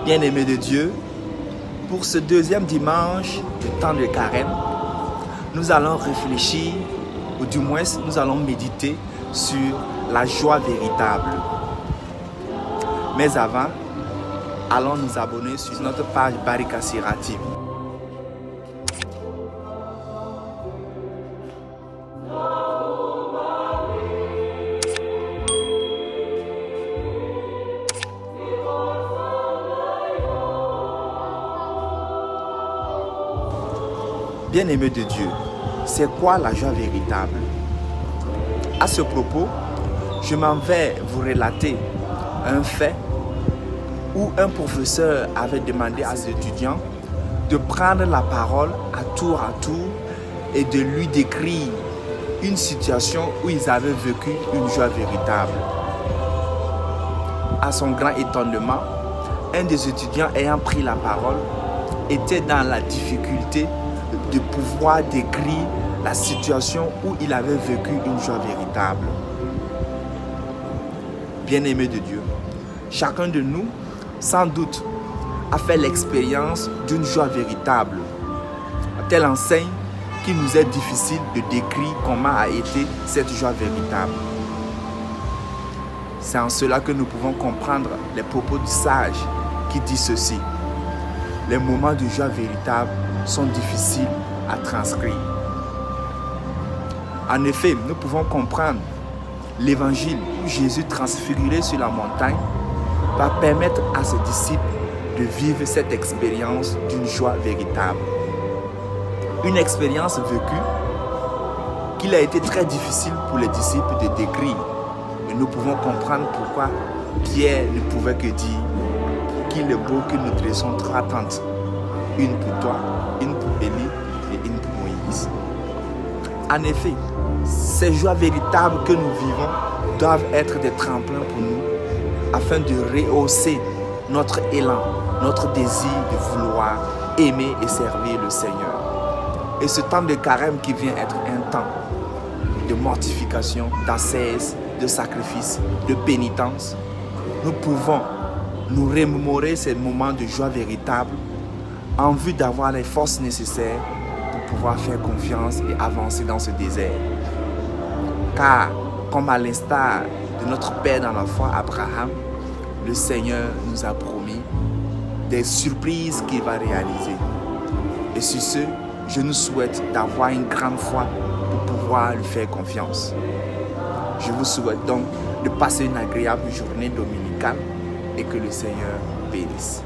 Bien-aimés de Dieu, pour ce deuxième dimanche du temps de carême, nous allons réfléchir, ou du moins nous allons méditer sur la joie véritable. Mais avant, allons nous abonner sur notre page Barika Sira TV. Bien-aimés de Dieu, c'est quoi la joie véritable? À ce propos, je m'en vais vous relater un fait où un professeur avait demandé à ses étudiants de prendre la parole à tour et de lui décrire une situation où ils avaient vécu une joie véritable. À son grand étonnement, un des étudiants ayant pris la parole était dans la difficulté de pouvoir décrire la situation où il avait vécu une joie véritable. Bien-aimés de Dieu, chacun de nous, sans doute, a fait l'expérience d'une joie véritable. Telle enseigne qu'il nous est difficile de décrire comment a été cette joie véritable. C'est en cela que nous pouvons comprendre les propos du sage qui dit ceci: les moments de joie véritable sont difficiles à transcrire. En effet, nous pouvons comprendre l'évangile où Jésus transfiguré sur la montagne va permettre à ses disciples de vivre cette expérience d'une joie véritable. Une expérience vécue qu'il a été très difficile pour les disciples de décrire. Et nous pouvons comprendre pourquoi Pierre ne pouvait que dire qu'il est beau que nous dressons 3 tentes. Une pour toi, une pour Élie et une pour Moïse. En effet, ces joies véritables que nous vivons doivent être des tremplins pour nous afin de rehausser notre élan, notre désir de vouloir aimer et servir le Seigneur. Et ce temps de carême qui vient être un temps de mortification, d'ascèse, de sacrifice, de pénitence, nous pouvons nous remémorer ces moments de joie véritable en vue d'avoir les forces nécessaires pour pouvoir faire confiance et avancer dans ce désert. Car, comme à l'instar de notre Père dans la foi, Abraham, le Seigneur nous a promis des surprises qu'il va réaliser. Et sur ce, je nous souhaite d'avoir une grande foi pour pouvoir lui faire confiance. Je vous souhaite donc de passer une agréable journée dominicale et que le Seigneur bénisse.